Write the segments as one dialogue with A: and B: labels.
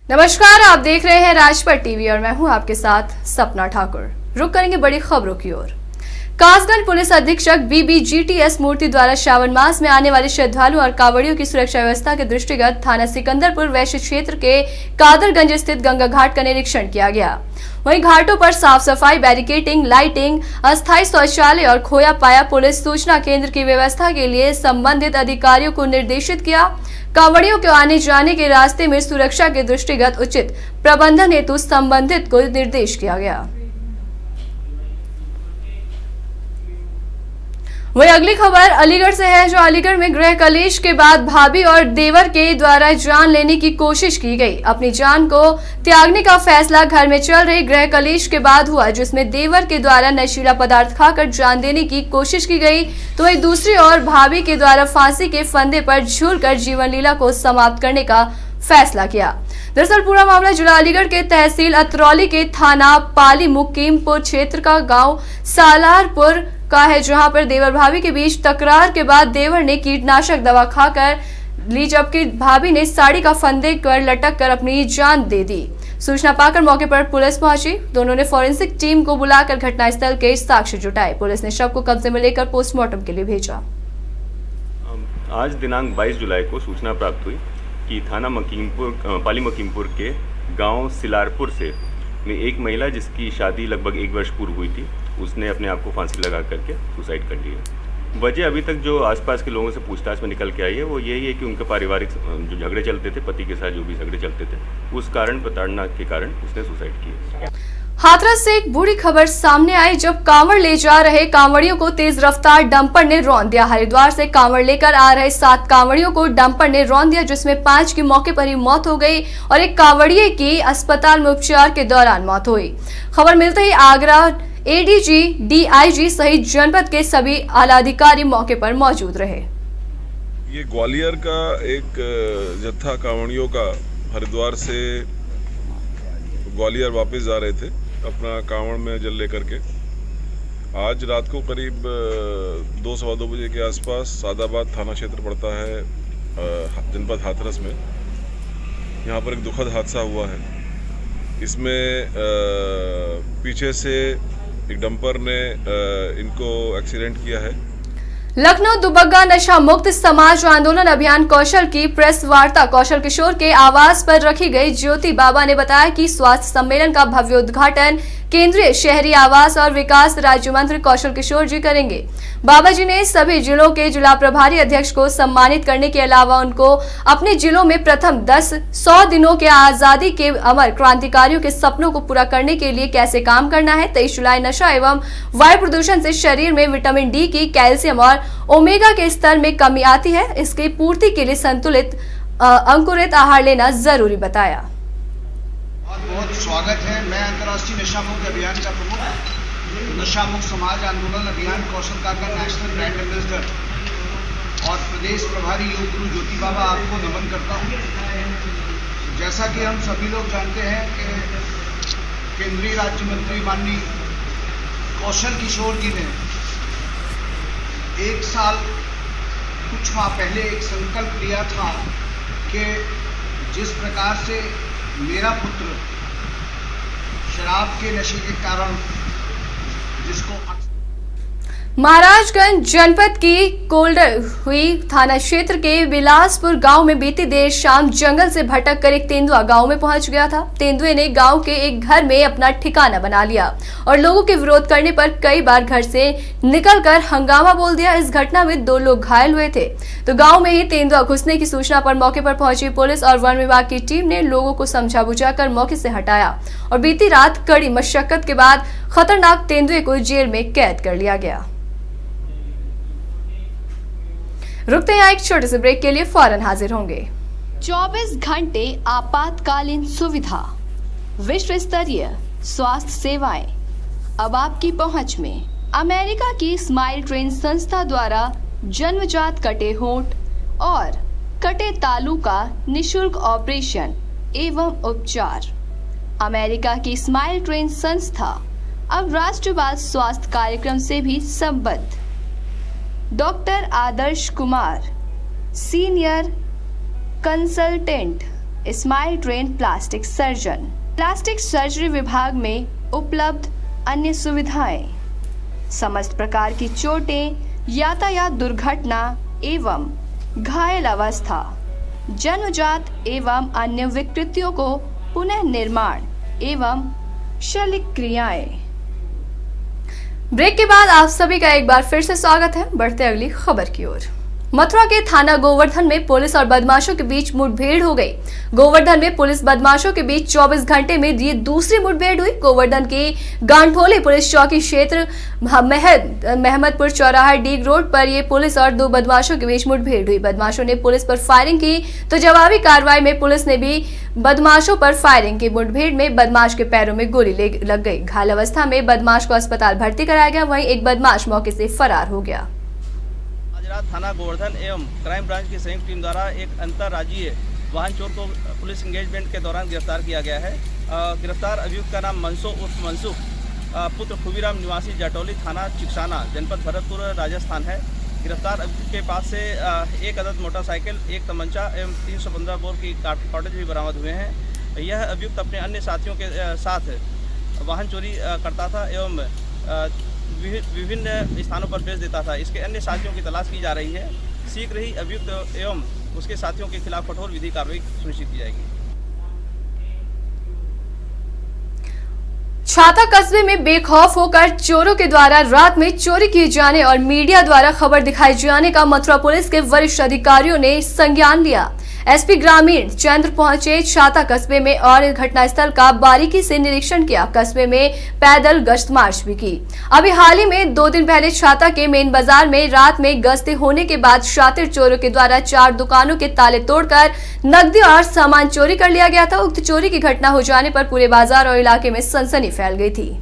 A: नमस्कार, आप देख रहे हैं राजपट टीवी और मैं हूं आपके साथ सपना ठाकुर। रुक करेंगे बड़ी खबरों की ओर। कासगंज पुलिस अधीक्षक BBGTS मूर्ति द्वारा श्रावण मास में आने वाले श्रद्धालु और कांवड़ियों की सुरक्षा व्यवस्था के दृष्टिगत थाना सिकंदरपुर वैश्य क्षेत्र के कादरगंज स्थित गंगा घाट का निरीक्षण किया गया। वहीं घाटों पर साफ सफाई, बैरिकेडिंग, लाइटिंग, अस्थायी शौचालय और खोया पाया पुलिस सूचना केंद्र की व्यवस्था के लिए संबंधित अधिकारियों को निर्देशित किया। कांवड़ियों के आने जाने के रास्ते में सुरक्षा के दृष्टिगत उचित प्रबंधन हेतु संबंधित को निर्देश किया गया। वही अगली खबर अलीगढ़ से है, जो अलीगढ़ में गृह कलेश के बाद भाभी और देवर के द्वारा जान लेने की कोशिश की गई। अपनी जान को त्यागने का फैसला घर में चल रही गृह कलेश के बाद हुआ, जिसमें देवर के द्वारा नशीला पदार्थ खाकर जान देने की कोशिश की गई, तो वही दूसरी ओर भाभी के द्वारा फांसी के फंदे पर झूलकर जीवन लीला को समाप्त करने का फैसला किया। दरअसल पूरा मामला जिला अलीगढ़ के तहसील अतरौली के थाना पाली मुकीमपुर क्षेत्र का गांव सालारपुर का है, जहां पर देवर भाभी के बीच तकरार के बाद देवर ने कीटनाशक दवा खाकर ली, जबकि भाभी ने साड़ी का फंदे पर लटक कर अपनी जान दे दी। सूचना पाकर मौके पर पुलिस पहुंची। दोनों ने फोरेंसिक टीम को बुलाकर घटनास्थल के साक्ष्य जुटाए। पुलिस ने शव को कब्जे में लेकर पोस्टमार्टम के लिए भेजा।
B: आज दिनांक 22 जुलाई को सूचना प्राप्त हुई कि थाना पाली मुकीमपुर के गांव सिलारपुर से में एक महिला, जिसकी शादी लगभग 1 वर्ष पूर्व हुई थी, उसने अपने आप को फांसी लगा करके सुसाइड कर लिया। वजह अभी तक जो आसपास के लोगों से पूछताछ में निकल के आई है वो यही है कि उनके पारिवारिक जो झगड़े चलते थे, पति के साथ जो भी झगड़े चलते थे, उस कारण प्रताड़ना के कारण उसने सुसाइड किया।
A: हाथरस से एक बुरी खबर सामने आई, जब कांवड़ ले जा रहे कांवड़ियों को तेज रफ्तार डंपर ने रौंद दिया। हरिद्वार से कांवड़ लेकर आ रहे 7 कांवड़ियों को डंपर ने रौंद दिया, जिसमें 5 की मौके पर ही मौत हो गई और एक कांवड़िए की अस्पताल में उपचार के दौरान मौत हुई। खबर मिलते ही आगरा ADG, DIG सहित जनपद के सभी आला अधिकारी मौके पर मौजूद रहे।
C: ये ग्वालियर का एक जत्था कांवड़ियों का हरिद्वार से ग्वालियर वापस जा रहे थे अपना कांवड़ में जल लेकर के। आज रात को करीब 2-2:15 बजे के आसपास सादाबाद थाना क्षेत्र पड़ता है जनपद हाथरस में। यहाँ पर एक दुखद हादसा हुआ है। इसमें पीछे से एक डंपर ने इनको एक्सीडेंट किया है।
A: लखनऊ दुबग्गा नशा मुक्त समाज आंदोलन अभियान कौशल की प्रेस वार्ता कौशल किशोर के आवास पर रखी गई। ज्योति बाबा ने बताया कि स्वास्थ्य सम्मेलन का भव्य उद्घाटन केंद्रीय शहरी आवास और विकास राज्य मंत्री कौशल किशोर जी करेंगे। बाबा जी ने सभी जिलों के जिला प्रभारी अध्यक्ष को सम्मानित करने के अलावा उनको अपने जिलों में प्रथम 100 दिनों के आजादी के अमर क्रांतिकारियों के सपनों को पूरा करने के लिए कैसे काम करना है। 23 जुलाई नशा एवं वायु प्रदूषण से शरीर में विटामिन D की, कैल्शियम और ओमेगा के स्तर में कमी आती है। इसकी पूर्ति के लिए संतुलित अंकुरित आहार लेना जरूरी बताया।
D: बहुत स्वागत है। मैं अंतर्राष्ट्रीय नशा मुक्त अभियान का प्रमुख, नशा मुक्त समाज आंदोलन अभियान कौशल का नेशनल ब्रांड एम्बेसडर और प्रदेश प्रभारी योग गुरु ज्योति बाबा आपको नमन करता हूँ। जैसा कि हम सभी लोग जानते हैं कि केंद्रीय राज्य मंत्री माननीय कौशल किशोर जी ने 1 साल कुछ माह पहले एक संकल्प लिया था कि जिस प्रकार से मेरा पुत्र शराब के नशे के कारण जिसको
A: महाराजगंज जनपद की कोल्डर हुई थाना क्षेत्र के बिलासपुर गांव में बीती देर शाम जंगल से भटक कर एक तेंदुआ गांव में पहुंच गया था। तेंदुए ने गांव के एक घर में अपना ठिकाना बना लिया और लोगों के विरोध करने पर कई बार घर से निकलकर हंगामा बोल दिया। इस घटना में 2 लोग घायल हुए थे, तो गाँव में ही तेंदुआ घुसने की सूचना पर मौके पर पहुंची पुलिस और वन विभाग की टीम ने लोगों को समझा बुझाकर मौके से हटाया और बीती रात कड़ी मशक्कत के बाद खतरनाक तेंदुए को जेल में कैद कर लिया गया। रुकते हैं एक छोटे से ब्रेक के लिए, फौरन हाजिर होंगे। 24 घंटे आपातकालीन सुविधा, विश्व स्तरीय स्वास्थ्य सेवाएं अब आपकी पहुंच में। अमेरिका की स्माइल ट्रेन संस्था द्वारा जन्मजात कटे होंठ और कटे तालू का निशुल्क ऑपरेशन एवं उपचार। अमेरिका की स्माइल ट्रेन संस्था अब राष्ट्रवाद स्वास्थ्य कार्यक्रम से भी संबद्ध। Doctor Adarsh Kumar, senior consultant, Smile Train plastic surgeon. Plastic surgery विभाग में उपलब्ध अन्य सुविधाएं, समस्त प्रकार की चोटें, यातायात दुर्घटना एवं घायल अवस्था, जन्मजात एवं अन्य विकृतियों को पुनः निर्माण एवं शल्य क्रियाएं। ब्रेक के बाद आप सभी का एक बार फिर से स्वागत है। बढ़ते अगली खबर की ओर। मथुरा के थाना गोवर्धन में पुलिस और बदमाशों के बीच मुठभेड़ हो गई। गोवर्धन में पुलिस बदमाशों के बीच 24 घंटे में ये दूसरी मुठभेड़ हुई। गोवर्धन की गांठोली पुलिस चौकी क्षेत्र महमदपुर चौराहा डीग रोड पर ये पुलिस और दो बदमाशों के बीच मुठभेड़ हुई। बदमाशों ने पुलिस पर फायरिंग की तो जवाबी कार्रवाई में पुलिस ने भी बदमाशों पर फायरिंग की। मुठभेड़ में बदमाश के पैरों में गोली लग गई। घायल अवस्था में बदमाश को अस्पताल भर्ती कराया गया, वहीं एक बदमाश मौके से फरार हो गया।
E: थाना गोवर्धन एवं क्राइम ब्रांच की संयुक्त टीम द्वारा एक अंतर्राज्यीय वाहन चोर को पुलिस एंगेजमेंट के दौरान गिरफ्तार किया गया है। गिरफ्तार अभियुक्त का नाम मनसो उर्फ मनसुख पुत्र खुबीराम निवासी जटौली थाना चिकसाना जनपद भरतपुर राजस्थान है। गिरफ्तार अभियुक्त के पास से एक अदद मोटरसाइकिल, एक तमंचा एवं 315 बोर की कार्टेज भी बरामद हुए हैं। यह अभियुक्त अपने अन्य साथियों के साथ वाहन चोरी करता था एवं विभिन्न स्थानों पर बेच देता था। इसके अन्य साथियों की तलाश की जा रही है। शीघ्र ही अभियुक्त एवं उसके साथियों के खिलाफ कठोर विधि कार्रवाई सुनिश्चित की जाएगी।
A: छाता कस्बे में बेखौफ होकर चोरों के द्वारा रात में चोरी किए जाने और मीडिया द्वारा खबर दिखाए जाने का मथुरा पुलिस के वरिष्ठ अधिकारियों ने संज्ञान लिया। एसपी ग्रामीण चंद्र पहुंचे छाता कस्बे में और घटनास्थल का बारीकी से निरीक्षण किया। कस्बे में पैदल गश्त मार्च भी की। अभी हाल ही में 2 दिन पहले छाता के मेन बाजार में रात में गश्त होने के बाद शातिर चोरों के द्वारा 4 दुकानों के ताले तोड़कर नकदी और सामान चोरी कर लिया गया था। उक्त चोरी की घटना हो जाने पर पूरे बाजार और इलाके में सनसनी फैल गई थी।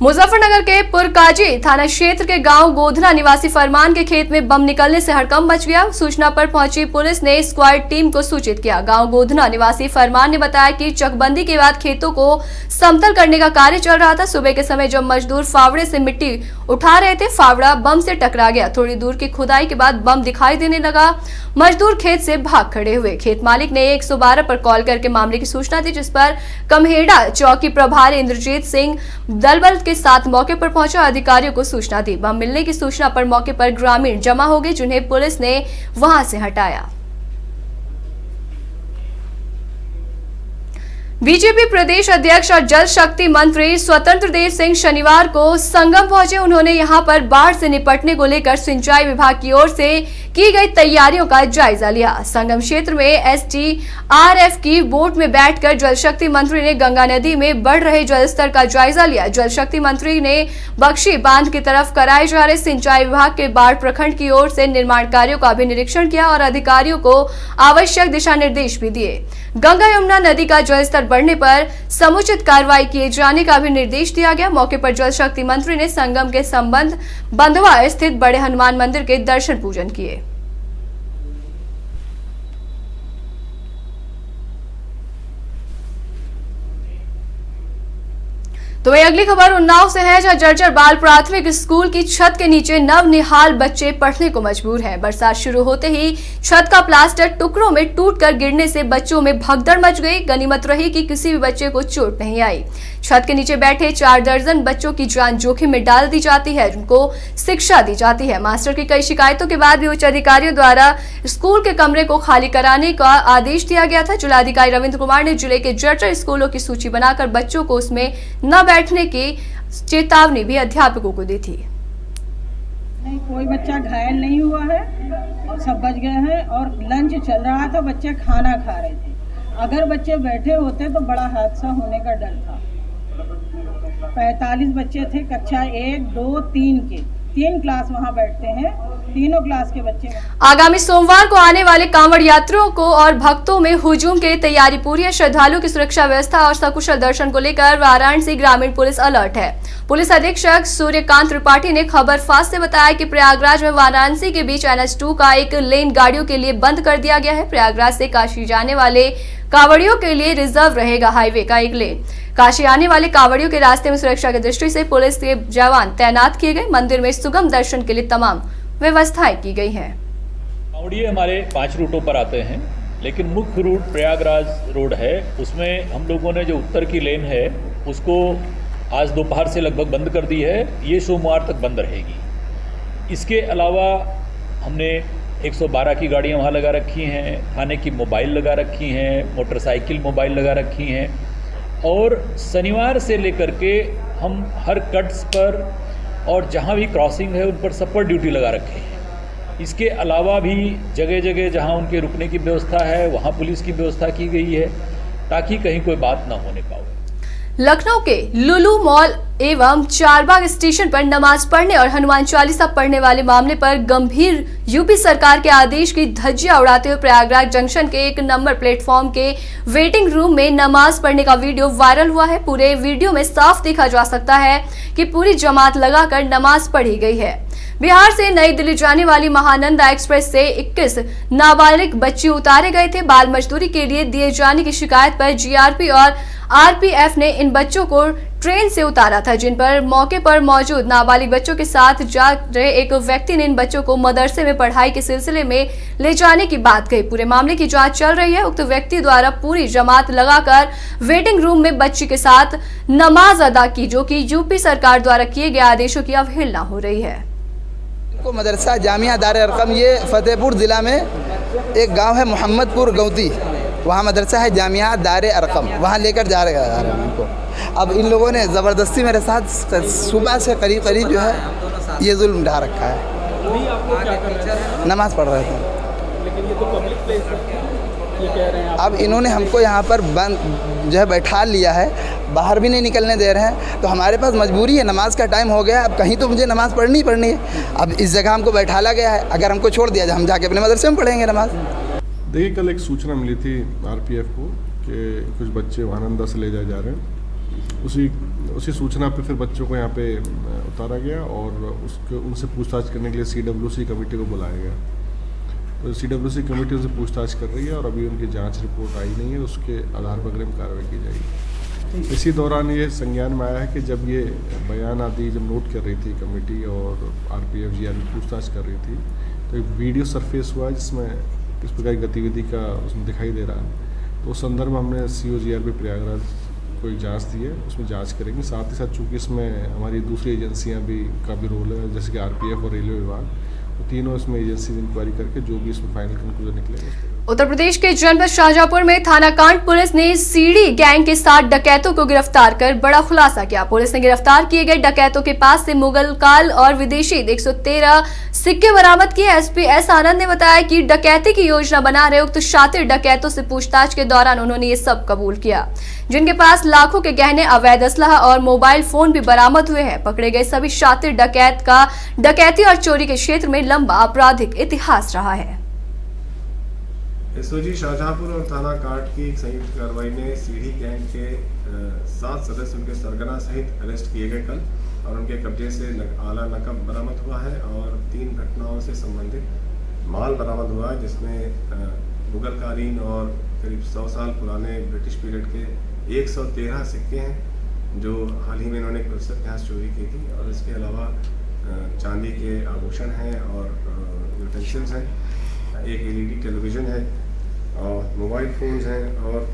A: मुजफ्फरनगर के पुरकाजी थाना क्षेत्र के गांव गोधना निवासी फरमान के खेत में बम निकलने से हड़कंप मच गया। सूचना पर पहुंची पुलिस ने स्क्वाड टीम को सूचित किया। गांव गोधना निवासी फरमान ने बताया कि चकबंदी के बाद खेतों को समतल करने का कार्य चल रहा था। सुबह के समय जब मजदूर फावड़े से मिट्टी उठा रहे थे, फावड़ा बम से टकरा गया। थोड़ी दूर की खुदाई के बाद बम दिखाई देने लगा। मजदूर खेत से भाग खड़े हुए। खेत मालिक ने 112 पर कॉल करके मामले की सूचना दी, जिस पर कमहेड़ा चौकी प्रभारी इंद्रजीत सिंह दलबल के साथ मौके पर पहुंचा अधिकारियों को सूचना दी। बम मिलने की सूचना पर मौके पर ग्रामीण जमा हो गए, जिन्हें पुलिस ने वहां से हटाया। बीजेपी प्रदेश अध्यक्ष और जल शक्ति मंत्री स्वतंत्र देव सिंह शनिवार को संगम पहुंचे। उन्होंने यहां पर बाढ़ से निपटने को लेकर सिंचाई विभाग की ओर से की गई तैयारियों का जायजा लिया। संगम क्षेत्र में एसडीआरएफ की बोट में बैठकर जल शक्ति मंत्री ने गंगा नदी में बढ़ रहे जलस्तर का जायजा लिया। जल शक्ति मंत्री ने बख्शी बांध की तरफ कराए जा रहे सिंचाई विभाग के बाढ़ प्रखंड की ओर से निर्माण कार्यों का भी निरीक्षण किया और अधिकारियों को आवश्यक दिशा निर्देश भी दिए। गंगा यमुना नदी का जलस्तर बढ़ने पर समुचित कार्रवाई किए जाने का भी निर्देश दिया गया। मौके पर जल शक्ति मंत्री ने संगम के संबंध बंधवा स्थित बड़े हनुमान मंदिर के दर्शन पूजन किए। तो वही अगली खबर उन्नाव से है, जहां जर्जर बाल प्राथमिक स्कूल की छत के नीचे नवनिहाल बच्चे पढ़ने को मजबूर हैं। बरसात शुरू होते ही छत का प्लास्टर टुकड़ों में टूटकर गिरने से बच्चों में भगदड़ मच गई। गनीमत रही कि किसी भी बच्चे को चोट नहीं आई। छत के नीचे बैठे 4 दर्जन बच्चों की जान जोखिम में डाल दी जाती है, जिनको शिक्षा दी जाती है। मास्टर की कई शिकायतों के बाद भी उच्च अधिकारियों द्वारा स्कूल के कमरे को खाली कराने का आदेश दिया गया था। जिलाधिकारी रविंद्र कुमार ने जिले के जर्जर स्कूलों की सूची बनाकर बच्चों को उसमें न बैठने की चेतावनी भी अध्यापकों को दी थी।
F: नहीं, कोई बच्चा घायल नहीं हुआ है और सब बच गए हैं। और लंच चल रहा था, बच्चे खाना खा रहे थे। अगर बच्चे बैठे होते तो बड़ा हादसा होने का डर था। 45 बच्चे थे, कक्षा 1, 2, 3 के 3 क्लास वहाँ बैठते हैं। तीनों क्लास के बच्चे।
A: आगामी सोमवार को आने वाले कांवड़ यात्रियों को और भक्तों में हुजूम की तैयारी पूरी है। श्रद्धालुओं की सुरक्षा व्यवस्था और सकुशल दर्शन को लेकर वाराणसी ग्रामीण पुलिस अलर्ट है। पुलिस अधीक्षक सूर्यकांत त्रिपाठी ने खबर फास्ट से बताया कि प्रयागराज में वाराणसी के बीच NH2 का एक लेन गाड़ियों के लिए बंद कर दिया गया है। प्रयागराज से काशी जाने वाले कांवड़ियों के लिए रिजर्व रहेगा हाईवे का एक लेन। काशी आने वाले कांवड़ियों के रास्ते में सुरक्षा की दृष्टि से पुलिस के जवान तैनात किए गए। मंदिर में सुगम दर्शन के लिए तमाम व्यवस्थाएं की गई हैं।
G: कांवड़िए हमारे 5 रूटों पर आते हैं, लेकिन मुख्य रूट प्रयागराज रोड है। उसमें हम लोगों ने जो उत्तर की लेन है उसको आज दोपहर से लगभग बंद कर दी है। ये सोमवार तक बंद रहेगी। इसके अलावा हमने 112 की गाड़ियाँ वहाँ लगा रखी हैं, थाने की मोबाइल लगा रखी हैं, मोटरसाइकिल मोबाइल लगा रखी हैं, और शनिवार से लेकर के हम हर कट्स पर और जहाँ भी क्रॉसिंग है उन पर सब पर ड्यूटी लगा रखे हैं। इसके अलावा भी जगह जगह जहाँ उनके रुकने की व्यवस्था है वहाँ पुलिस की व्यवस्था की गई है ताकि कहीं कोई बात ना होने पाए।
A: लखनऊ के लुलु मॉल एवं चारबाग स्टेशन पर नमाज पढ़ने और हनुमान चालीसा पढ़ने वाले मामले पर गंभीर यूपी सरकार के आदेश की धज्जियां उड़ाते हुए प्रयागराज जंक्शन के 1 नंबर प्लेटफॉर्म के वेटिंग रूम में नमाज पढ़ने का वीडियो वायरल हुआ है। पूरे वीडियो में साफ देखा जा सकता है कि पूरी जमात लगाकर नमाज पढ़ी गई है। बिहार से नई दिल्ली जाने वाली महानंदा एक्सप्रेस से 21 नाबालिग बच्चे उतारे गए थे। बाल मजदूरी के लिए दिए जाने की शिकायत पर जीआरपी और आरपीएफ ने इन बच्चों को ट्रेन से उतारा था, जिन पर मौके पर मौजूद नाबालिग बच्चों के साथ जा रहे एक व्यक्ति ने इन बच्चों को मदरसे में पढ़ाई के सिलसिले में ले जाने की बात कही। पूरे मामले की जांच चल रही है। उक्त व्यक्ति द्वारा पूरी जमात लगाकर वेटिंग रूम में बच्ची के साथ नमाज अदा की, जो कि यूपी सरकार द्वारा किए गए आदेशों की अवहेलना हो रही है।
H: को मदरसा जामिया दारे अरकम, ये फतेहपुर ज़िला में एक गांव है मोहम्मदपुर गौती, वहाँ मदरसा है जामिया दारे अरकम, वहाँ लेकर जा रहे हैं इनको। अब इन लोगों ने ज़बरदस्ती मेरे साथ सुबह से करीब जो है ये जुल्म ढा रखा है। नमाज पढ़ रहे थे, लेकिन ये तो पब्लिक प्लेस है, ये कह रहे हैं। अब इन्होंने हमको यहाँ पर बंद जो है बैठा लिया है, बाहर भी नहीं निकलने दे रहे हैं। तो हमारे पास मजबूरी है, नमाज का टाइम हो गया, अब कहीं तो मुझे नमाज पढ़नी है। अब इस जगह हमको बैठाला गया है, अगर हमको छोड़ दिया जाए हम जाके अपने मदरसे में पढ़ेंगे नमाज।
C: देखिए, कल एक सूचना मिली थी आरपीएफ को कि कुछ बच्चे वानंदा से ले जाए जा रहे हैं। उसी सूचना पे फिर बच्चों को यहाँ पे उतारा गया और उनसे पूछताछ करने के लिए CWC कमेटी को बुलाया गया। तो CWC कमेटी उनसे पूछताछ कर रही है और अभी उनकी जांच रिपोर्ट आई नहीं है, उसके आधार पर अग्रिम कार्रवाई की जाएगी। इसी दौरान ये संज्ञान में आया है कि जब ये बयान आदि जब नोट कर रही थी कमेटी और आरपीएफ GRP पूछताछ कर रही थी, तो एक वीडियो सरफेस हुआ है जिसमें इस प्रकार की गतिविधि का उसमें दिखाई दे रहा है। तो उस संदर्भ में हमने CO GRP प्रयागराज को एक जाँच दी है, उसमें जाँच करेंगे। साथ ही साथ चूँकि इसमें हमारी दूसरी एजेंसियाँ भी का भी रोल है, जैसे कि आरपीएफ और रेलवे विभाग, तो तीनों इसमें एजेंसी इंक्वायरी करके जो भी इसमें फाइनल कंक्लूजन निकलेगा।
A: उत्तर प्रदेश के जनपद शाहजहांपुर में थाना कांड पुलिस ने सीढ़ी गैंग के 7 डकैतों को गिरफ्तार कर बड़ा खुलासा किया। पुलिस ने गिरफ्तार किए गए डकैतों के पास से मुगल काल और विदेशी 113 सिक्के बरामद किए। SP S आनंद ने बताया कि डकैती की योजना बना रहे उक्त शातिर डकैतों से पूछताछ के दौरान उन्होंने ये सब कबूल किया, जिनके पास लाखों के गहने, अवैध असलहा और मोबाइल फोन भी बरामद हुए हैं। पकड़े गए सभी शातिर डकैत का डकैती और चोरी के क्षेत्र में लंबा आपराधिक इतिहास रहा है।
I: SOG शाहजहांपुर और थाना कांड की एक संयुक्त कार्रवाई ने सीढ़ी गैंग के 7 सदस्य उनके सरगना सहित अरेस्ट किए गए कल, और उनके कब्जे से आला नकब बरामद हुआ है और 3 घटनाओं से संबंधित माल बरामद हुआ है, जिसमें मुगलकालीन और करीब 100 साल पुराने ब्रिटिश पीरियड के 113 सिक्के हैं जो हाल ही में इन्होंने पुस्तक यहाँ चोरी की थी। और इसके अलावा चांदी के आभूषण हैं और यूटेंसिल्स हैं, एक LED टेलीविज़न है और मोबाइल फ़ोन्स हैं, और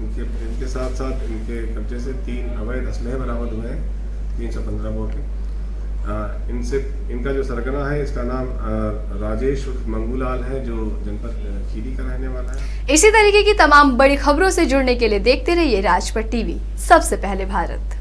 I: इनके साथ साथ इनके कब्जे से 3 अवैध असलहे बरामद हुए हैं 315 बोर के। इनका जो सरगना है इसका नाम राजेश उर्फ मंगूलाल है, जो जनपद खीरी का रहने वाला है।
A: इसी तरीके की तमाम बड़ी खबरों से जुड़ने के लिए देखते रहिए राजपट TV, सबसे पहले भारत।